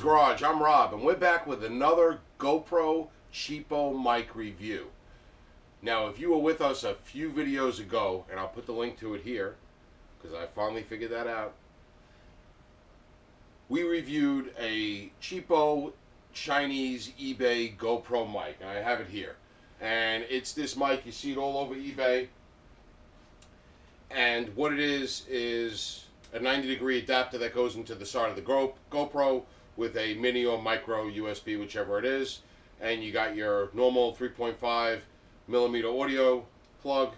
Garage. I'm Rob, and we're back with another GoPro cheapo mic review. Now, if you were with us a few videos ago, and I'll put the link to it here, because I finally figured that out, we reviewed a cheapo Chinese eBay GoPro mic. And I have it here. And it's this mic. You see it all over eBay. And what it is a 90-degree adapter that goes into the side of the GoPro with a mini or micro USB, whichever it is. And you got your normal 3.5 millimeter audio plug,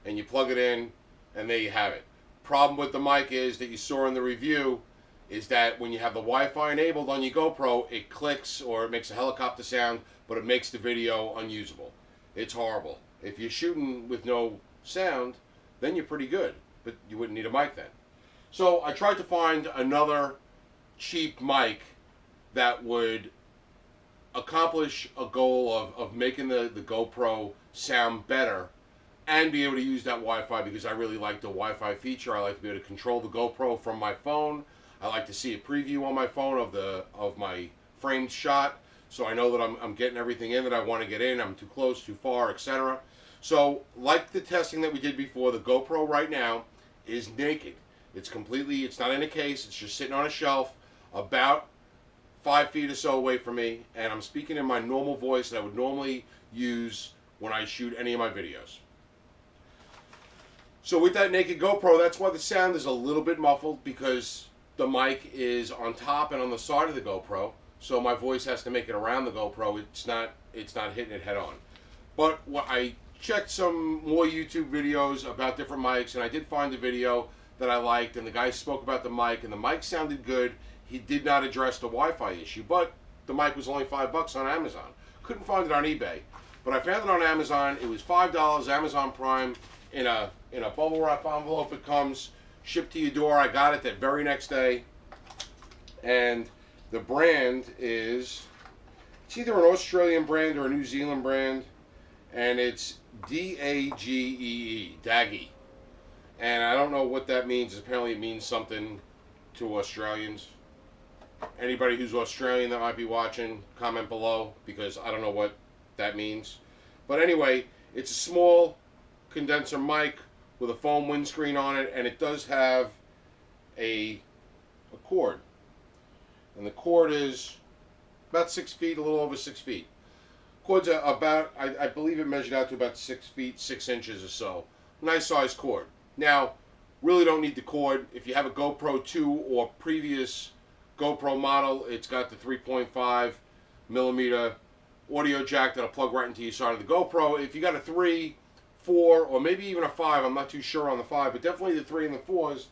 and you plug it in, and there you have it. Problem with the mic is that you saw in the review is that when you have the Wi-Fi enabled on your GoPro, it clicks or it makes a helicopter sound, but it makes the video unusable. It's horrible. If you're shooting with no sound, then you're pretty good, but you wouldn't need a mic then. So I tried to find another cheap mic that would accomplish a goal of making the GoPro sound better and be able to use that Wi-Fi, because I really like the Wi-Fi feature. I like to be able to control the GoPro from my phone. I like to see a preview on my phone of my framed shot, so I know that I'm getting everything in that I want to get in. I'm too close, too far, etc. So, like the testing that we did before, the GoPro right now is naked. It's not in a case, it's just sitting on a shelf about 5 feet or so away from me, and I'm speaking in my normal voice that I would normally use when I shoot any of my videos. So with that naked GoPro, that's why the sound is a little bit muffled, because the mic is on top and on the side of the GoPro, so my voice has to make it around the GoPro. It's not hitting it head on. But I checked some more YouTube videos about different mics, and I did find a video that I liked, and the guy spoke about the mic, and the mic sounded good. He did not address the Wi-Fi issue, but the mic was only $5 on Amazon. Couldn't find it on eBay, but I found it on Amazon. It was $5, Amazon Prime, in a bubble wrap envelope. It comes shipped to your door. I got it that very next day, and the brand it's either an Australian brand or a New Zealand brand, and it's Dagee, and I don't know what that means. Apparently it means something to Australians. Anybody who's Australian that might be watching, comment below, because I don't know what that means. But anyway, it's a small condenser mic with a foam windscreen on it, and it does have a cord. And the cord is about 6 feet, a little over 6 feet. Cord's about, I believe it measured out to about 6 feet, 6 inches or so. Nice size cord. Now, really don't need the cord. If you have a GoPro 2 or previous GoPro model, it's got the 3.5 millimeter audio jack that'll plug right into your side of the GoPro. If you got a 3, 4, or maybe even a 5, I'm not too sure on the 5, but definitely the 3 and the 4s,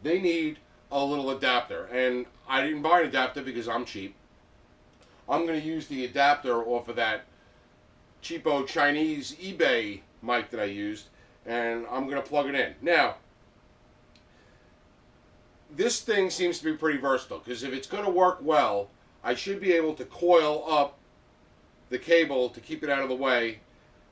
they need a little adapter. And I didn't buy an adapter because I'm cheap. I'm going to use the adapter off of that cheapo Chinese eBay mic that I used, and I'm going to plug it in. Now, this thing seems to be pretty versatile, because if it's going to work well, I should be able to coil up the cable to keep it out of the way.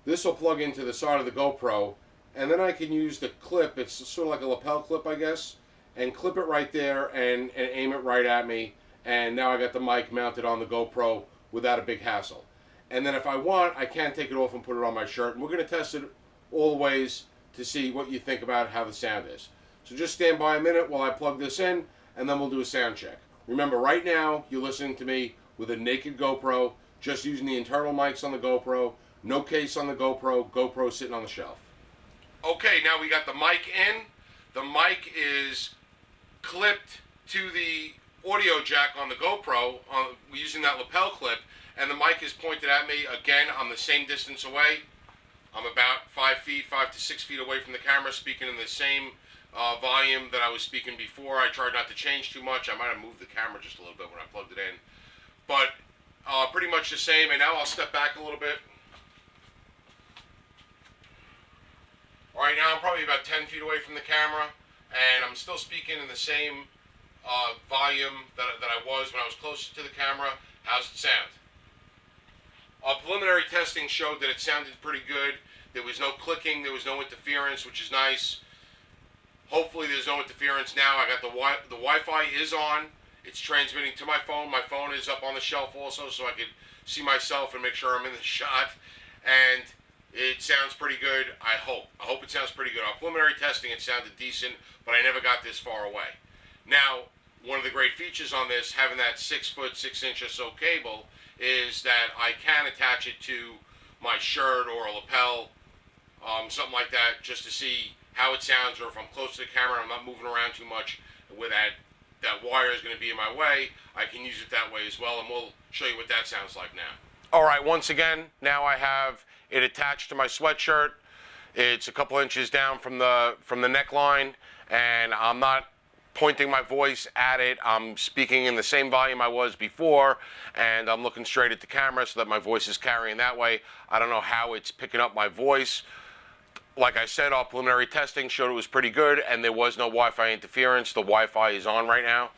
This will plug into the side of the GoPro, and then I can use the clip. It's sort of like a lapel clip, I guess, and clip it right there and aim it right at me, and now I got the mic mounted on the GoPro without a big hassle. And then if I want, I can take it off and put it on my shirt, and we're going to test it all the ways to see what you think about how the sound is. So just stand by a minute while I plug this in, and then we'll do a sound check. Remember, right now, you're listening to me with a naked GoPro, just using the internal mics on the GoPro, no case on the GoPro sitting on the shelf. Okay, now we got the mic in. The mic is clipped to the audio jack on the GoPro using that lapel clip, and the mic is pointed at me. Again, I'm the same distance away. I'm about 5 to 6 feet away from the camera, speaking in the same volume that I was speaking before. I tried not to change too much. I might have moved the camera just a little bit when I plugged it in, but pretty much the same. And now I'll step back a little bit. Right now I'm probably about 10 feet away from the camera, and I'm still speaking in the same volume that I was when I was closer to the camera. How's it sound? Preliminary testing showed that it sounded pretty good. There was no clicking, there was no interference, which is nice. Hopefully there's no interference now. I got the Wi-Fi is on. It's transmitting to my phone. My phone is up on the shelf also, so I can see myself and make sure I'm in the shot. And it sounds pretty good, I hope. I hope it sounds pretty good. On preliminary testing, it sounded decent, but I never got this far away. Now, one of the great features on this, having that 6 foot 6 inch or so cable, is that I can attach it to my shirt or a lapel, something like that, just to see how it sounds, or if I'm close to the camera, I'm not moving around too much, where that wire is going to be in my way, I can use it that way as well, and we'll show you what that sounds like now. All right, once again, now I have it attached to my sweatshirt. It's a couple inches down from the neckline, and I'm not pointing my voice at it. I'm speaking in the same volume I was before, and I'm looking straight at the camera so that my voice is carrying that way. I don't know how it's picking up my voice. Like I said, our preliminary testing showed it was pretty good, and there was no Wi-Fi interference. The Wi-Fi is on right now.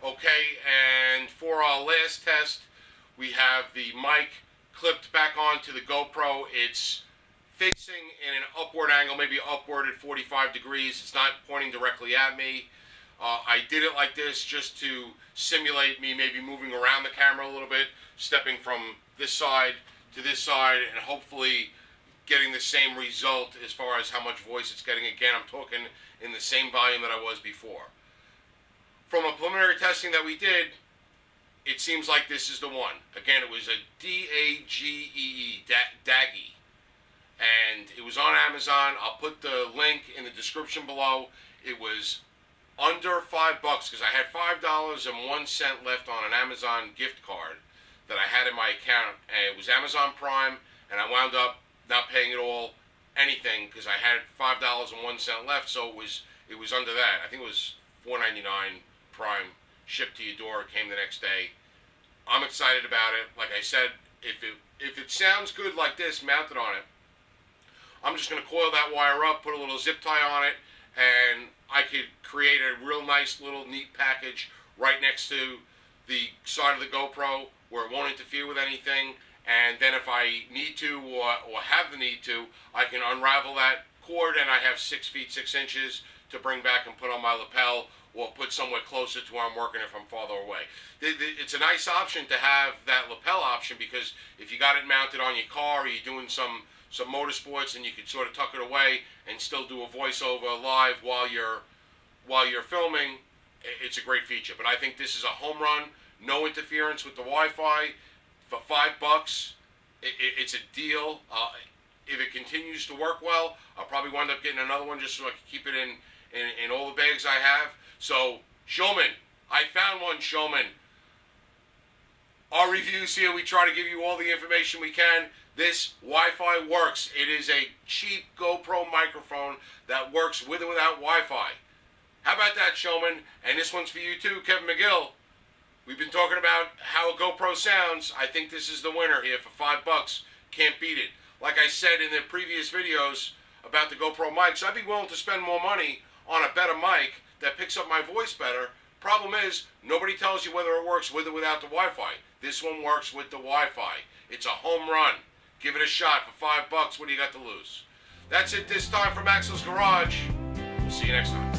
Okay, and for our last test, we have the mic clipped back onto the GoPro. It's facing in an upward angle, maybe upward at 45 degrees. It's not pointing directly at me. I did it like this just to simulate me maybe moving around the camera a little bit, stepping from this side to this side, and hopefully getting the same result as far as how much voice it's getting. Again, I'm talking in the same volume that I was before. From a preliminary testing that we did, it seems like this is the one. Again, it was a D-A-G-E-E, Daggy. And it was on Amazon. I'll put the link in the description below. It was under $5 because I had $5.01 left on an Amazon gift card that I had in my account. And it was Amazon Prime, and I wound up not paying it all anything because I had $5.01 left, so it was under that. I think it was $4.99 Prime, shipped to your door. It came the next day. I'm excited about it. Like I said, if it sounds good like this, mounted on it, I'm just going to coil that wire up, put a little zip tie on it, and I could create a real nice little neat package right next to the side of the GoPro where it won't interfere with anything. And then if I need to or have the need to, I can unravel that cord, and I have 6 feet 6 inches to bring back and put on my lapel, or put somewhere closer to where I'm working if I'm farther away. It's a nice option to have that lapel option, because if you got it mounted on your car, or you're doing some motorsports, and you can sort of tuck it away and still do a voiceover live while you're filming, it's a great feature. But I think this is a home run. No interference with the Wi-Fi. For $5, it's a deal. If it continues to work well, I'll probably wind up getting another one just so I can keep it in all the bags I have. So, Showman, I found one, Showman. Our reviews here, we try to give you all the information we can. This Wi-Fi works. It is a cheap GoPro microphone that works with or without Wi-Fi. How about that, Showman? And this one's for you too, Kevin McGill. We've been talking about how a GoPro sounds. I think this is the winner here for $5. Can't beat it. Like I said in the previous videos about the GoPro mics, I'd be willing to spend more money on a better mic that picks up my voice better. Problem is, nobody tells you whether it works with or without the Wi-Fi. This one works with the Wi-Fi. It's a home run. Give it a shot for $5. What do you got to lose? That's it this time from Axel's Garage. We'll see you next time.